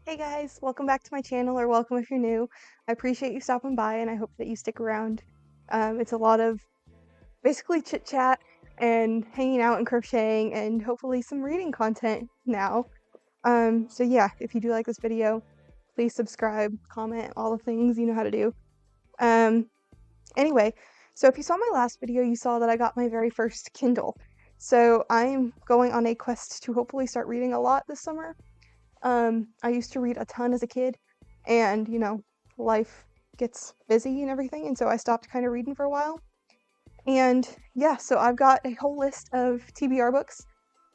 Hey guys, welcome back to my channel, or welcome if you're new. I appreciate you stopping by and I hope that you stick around. It's a lot of basically chit chat and hanging out and crocheting and hopefully some reading content now. So yeah, if you do like this video, please subscribe, comment, all the things you know how to do. Anyway, so if you saw my last video, you saw that I got my very first Kindle. So I'm going on a quest to hopefully start reading a lot this summer. I used to read a ton as a kid, and life gets busy and everything, and so I stopped kind of reading for a while. And yeah, so I've got a whole list of TBR books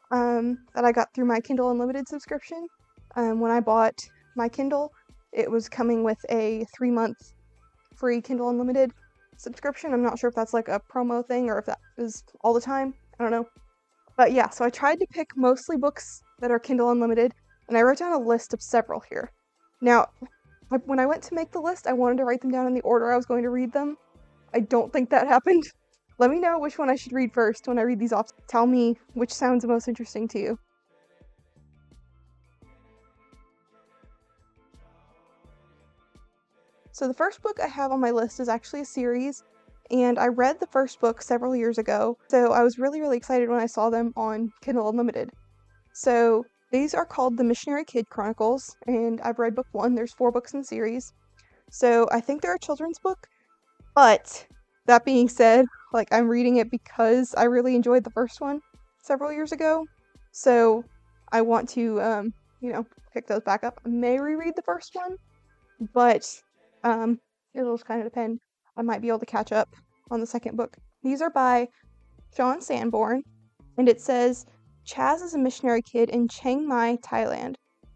that I got through my Kindle Unlimited subscription. When I bought my Kindle, it was coming with a 3-month free Kindle Unlimited subscription. I'm not sure if that's like a promo thing or if that is all the time. I don't know. But yeah, so I tried to pick mostly books that are Kindle Unlimited, and I wrote down a list of several here. Now, when I went to make the list, I wanted to write them down in the order I was going to read them. I don't think that happened. Let me know which one I should read first when I read these off. Tell me which sounds the most interesting to you. So the first book I have on my list is actually a series, and I read the first book several years ago, so I was really excited when I saw them on Kindle Unlimited. So these are called the Missionary Kid Chronicles, and I've read book 1. There's 4 books in the series. So I think they're a children's book, but that being said, like, I'm reading it because I really enjoyed the first one several years ago. So I want to, pick those back up. I may reread the first one, but it'll just kind of depend. I might be able to catch up on the second book. These are by Sean Sanborn, and it says, Chaz is a missionary kid in Chiang Mai, Thailand.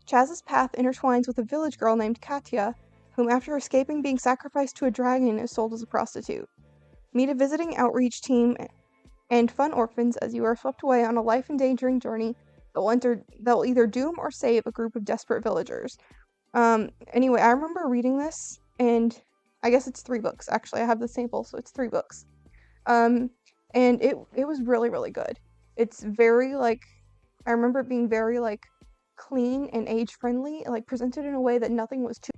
Chaz's path intertwines with a village girl named Katya, whom after escaping being sacrificed to a dragon is sold as a prostitute. Meet a visiting outreach team and fun orphans as you are swept away on a life-endangering journey that will either doom or save a group of desperate villagers. Anyway, I remember reading this, and I guess it's 3 books, actually. I have the sample, so it's 3 books. And it was really good. It's very, I remember it being very, clean and age-friendly, presented in a way that nothing was too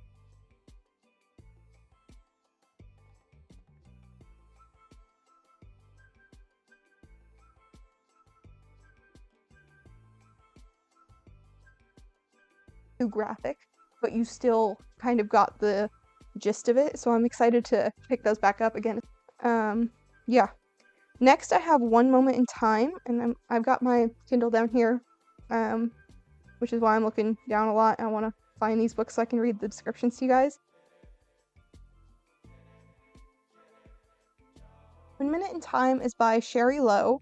graphic, but you still kind of got the gist of it, so I'm excited to pick those back up again. Yeah. Next, I have One Moment in Time, and I've got my Kindle down here, which is why I'm looking down a lot. I want to find these books so I can read the descriptions to you guys. 1 Minute in Time is by Sherry Lowe,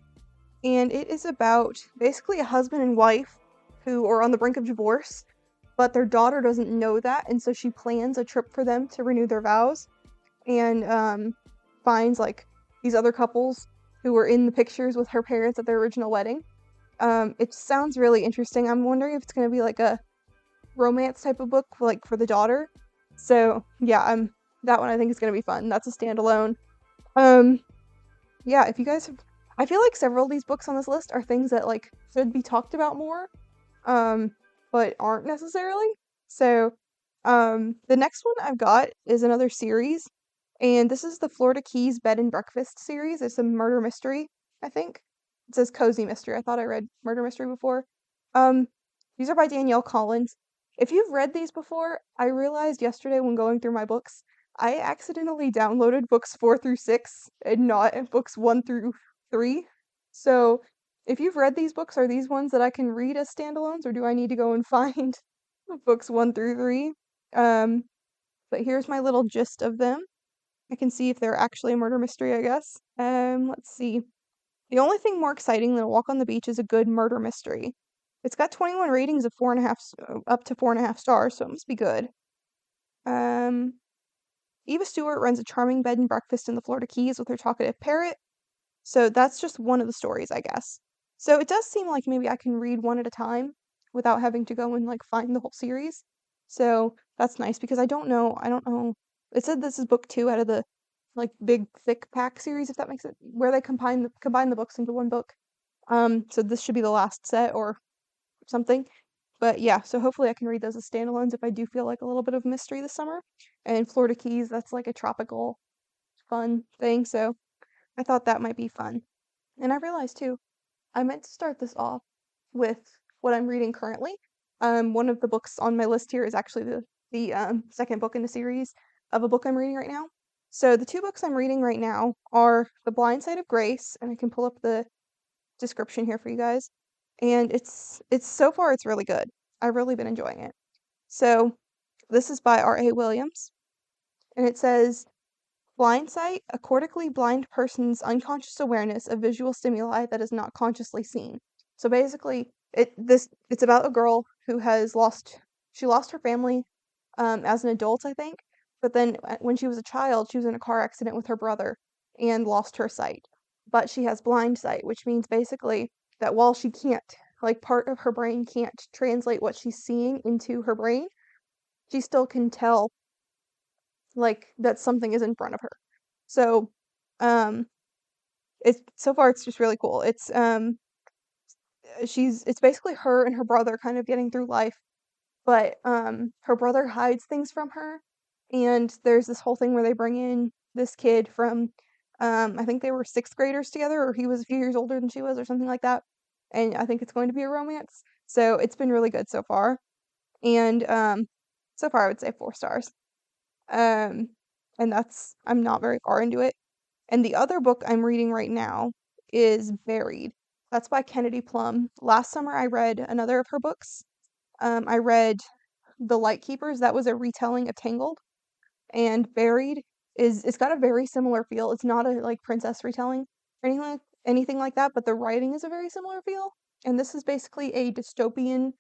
and it is about basically a husband and wife who are on the brink of divorce, but their daughter doesn't know that, and so she plans a trip for them to renew their vows, and finds these other couples who were in the pictures with her parents at their original wedding. It sounds really interesting. I'm wondering if it's going to be like a romance type of book for the daughter. So yeah, that one I think is going to be fun. That's a standalone. Yeah, if you guys have, I feel like several of these books on this list are things that should be talked about more, but aren't necessarily. So the next one I've got is another series, and this is the Florida Keys Bed and Breakfast series. It's a murder mystery, I think. It says cozy mystery. I thought I read murder mystery before. These are by Danielle Collins. If you've read these before, I realized yesterday when going through my books, I accidentally downloaded books 4 through 6 and not books 1 through 3. So if you've read these books, are these ones that I can read as standalones, or do I need to go and find books 1 through 3? But here's my little gist of them. I can see if they're actually a murder mystery, I guess. Let's see. The only thing more exciting than a walk on the beach is a good murder mystery. It's got 21 ratings of 4.5, up to 4.5 stars, so it must be good. Eva Stewart runs a charming bed and breakfast in the Florida Keys with her talkative parrot. So that's just one of the stories, I guess. So it does seem like maybe I can read one at a time without having to go and find the whole series. So that's nice because I don't know. It said this is book 2 out of the big thick pack series, if that makes it, where they combine the books into one book. So this should be the last set or something. But yeah, so hopefully I can read those as standalones if I do feel like a little bit of mystery this summer. And Florida Keys, that's like a tropical fun thing, so I thought that might be fun. And I realized too, I meant to start this off with what I'm reading currently. One of the books on my list here is actually the second book in the series of a book I'm reading right now. So the two books I'm reading right now are The Blind Side of Grace, and I can pull up the description here for you guys. And it's so far it's really good. I've really been enjoying it. So this is by R.A. Williams, and it says blind sight, a cortically blind person's unconscious awareness of visual stimuli that is not consciously seen. So basically, it's about a girl who she lost her family as an adult, I think, but then when she was a child, she was in a car accident with her brother and lost her sight. But she has blind sight, which means basically that while she can't, like part of her brain can't translate what she's seeing into her brain, she still can tell like that something is in front of her. So, um, it's so far it's just really cool. It's basically her and her brother kind of getting through life, but her brother hides things from her, and there's this whole thing where they bring in this kid from I think they were sixth graders together, or he was a few years older than she was, or something like that. And I think it's going to be a romance. So it's been really good so far. And so far I would say 4 stars. Um, and I'm not very far into it. And the other book I'm reading right now is Buried. That's by Kennedy Plum. Last summer I read another of her books. I read The Light Keepers. That was a retelling of Tangled. And Buried it's got a very similar feel. It's not a like princess retelling or anything like that, but the writing is a very similar feel. And this is basically a dystopian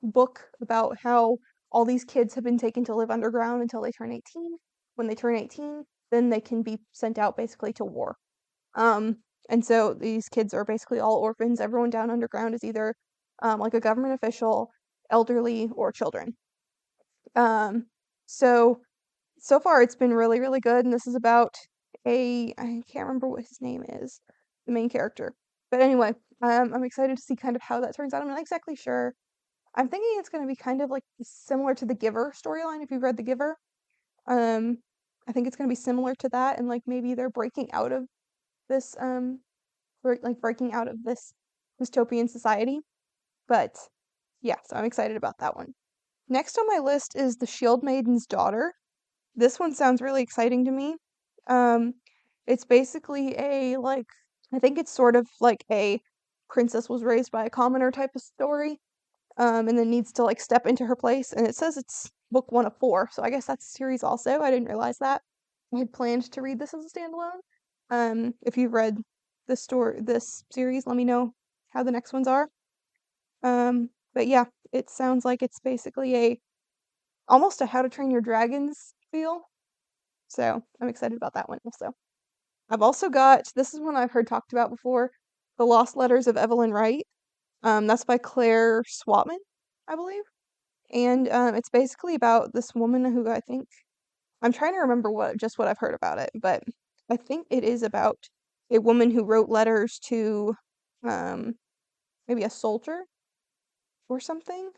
book about how all these kids have been taken to live underground until they turn 18. When they turn 18, then they can be sent out basically to war. Um, and so these kids are basically all orphans. Everyone down underground is either like a government official, elderly, or children. Um, so so far it's been really, really good. And this is about I can't remember what his name is, the main character. But anyway, I'm excited to see kind of how that turns out. I'm not exactly sure. I'm thinking it's going to be kind of like similar to the Giver storyline if you've read the Giver. Um, I think it's going to be similar to that, and like maybe they're breaking out of this breaking out of this dystopian society. But yeah, so I'm excited about that one. Next on my list is The Shield Maiden's Daughter. This one sounds really exciting to me. Um, it's basically I think it's sort of like a princess was raised by a commoner type of story, and then needs to like step into her place. And it says it's book 1 of 4, so I guess that's a series also. I didn't realize that. I had planned to read this as a standalone. If you've read this series, let me know how the next ones are. But yeah, it sounds like it's basically almost a How to Train Your Dragons feel. So I'm excited about that one also. I've also got this is one I've heard talked about before, The Lost Letters of Evelyn Wright. That's by Claire Swatman, I believe. And it's basically about this woman who I think I'm trying to remember what I've heard about it, but I think it is about a woman who wrote letters to um, maybe a soldier or something.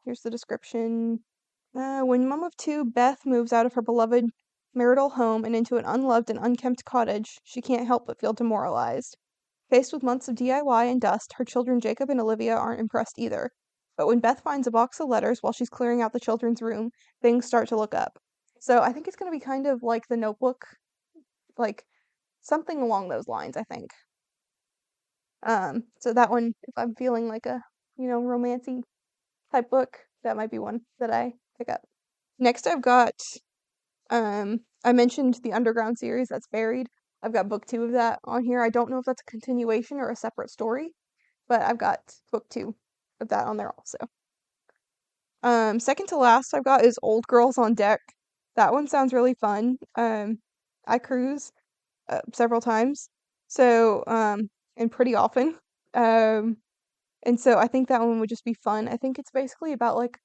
Here's the description. When mom of two, Beth moves out of her beloved marital home and into an unloved and unkempt cottage, she can't help but feel demoralized. Faced with months of DIY and dust, her children Jacob and Olivia aren't impressed either. But when Beth finds a box of letters while she's clearing out the children's room, things start to look up. So I think it's going to be kind of like The Notebook, like something along those lines, I think. So that one, if I'm feeling like a, romancy type book, that might be one that I pick up. Next, I've got, I mentioned the Underground series, that's Buried. I've got book 2 of that on here. I don't know if that's a continuation or a separate story, but I've got book 2 of that on there also. Second to last I've got is Old Girls on Deck. That one sounds really fun. I cruise several times, so and pretty often. Um, and so I think that one would just be fun. I think it's basically about like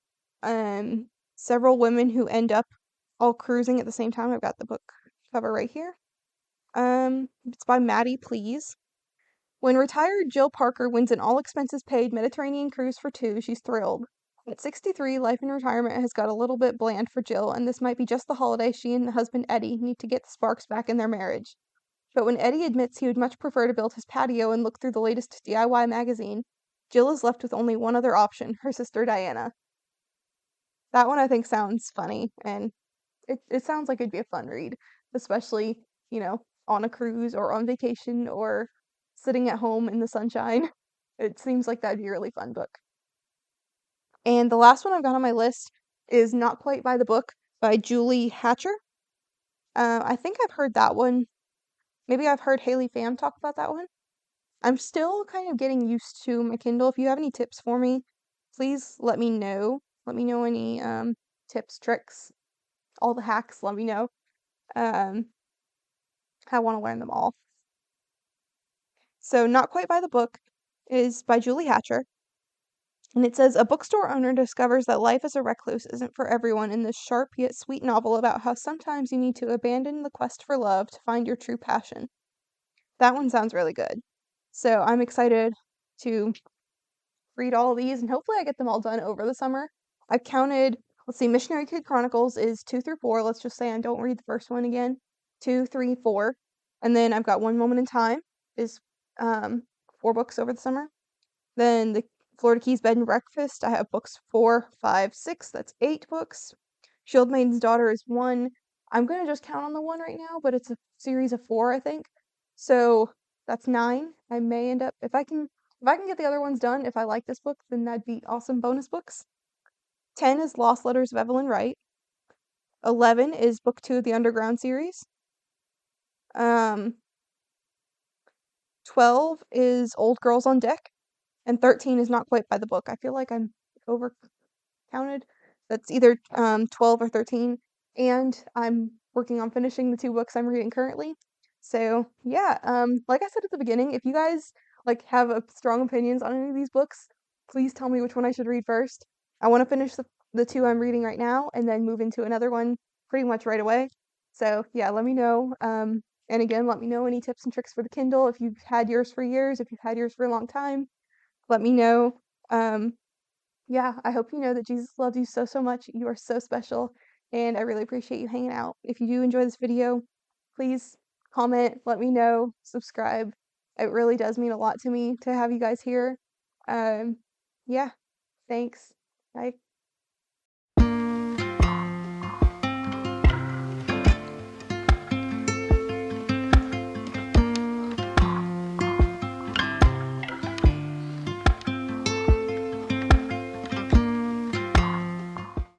several women who end up all cruising at the same time. I've got the book cover right here. It's by Maddie Please. When retired Jill Parker wins an all expenses paid Mediterranean cruise for 2, she's thrilled. At 63, life in retirement has got a little bit bland for Jill, and this might be just the holiday she and husband Eddie need to get the sparks back in their marriage. But when Eddie admits he would much prefer to build his patio and look through the latest DIY magazine, Jill is left with only one other option, her sister Diana. That one I think sounds funny, and it sounds like it'd be a fun read, especially, on a cruise or on vacation or sitting at home in the sunshine. It seems like that'd be a really fun book. And the last one I've got on my list is Not Quite by the Book by Julie Hatcher. I think I've heard that one. Maybe I've heard Haley Pham talk about that one. I'm still kind of getting used to my Kindle. If you have any tips for me, please let me know. Let me know any tips, tricks, all the hacks. Let me know. I want to learn them all. So, Not Quite by the Book is by Julie Hatcher. And it says, a bookstore owner discovers that life as a recluse isn't for everyone in this sharp yet sweet novel about how sometimes you need to abandon the quest for love to find your true passion. That one sounds really good. So I'm excited to read all of these, and hopefully I get them all done over the summer. I've counted, let's see, Missionary Kid Chronicles is 2 through 4. Let's just say I don't read the first one again. 2, 3, 4. And then I've got One Moment in Time is 4 books over the summer. Then the Florida Keys Bed and Breakfast, I have books 4, 5, 6. That's 8 books. Shield Maiden's Daughter is 1. I'm going to just count on the 1 right now, but it's a series of 4, I think. So that's 9. I may end up, if I can get the other ones done, if I like this book, then that'd be awesome bonus books. 10 is Lost Letters of Evelyn Wright. 11 is book 2 of the Underground series. 12 is Old Girls on Deck. And 13 is Not Quite by the Book. I feel like I'm over counted. That's either 12 or 13. And I'm working on finishing the 2 books I'm reading currently. So yeah, like I said at the beginning, if you guys have strong opinions on any of these books, please tell me which one I should read first. I want to finish the 2 I'm reading right now and then move into another one pretty much right away. So yeah, let me know. And again, let me know any tips and tricks for the Kindle. If you've had yours for years, if you've had yours for a long time, let me know. Yeah, I hope you know that Jesus loves you so, so much. You are so special, and I really appreciate you hanging out. If you do enjoy this video, please comment, let me know, subscribe. It really does mean a lot to me to have you guys here. Yeah, thanks. Bye.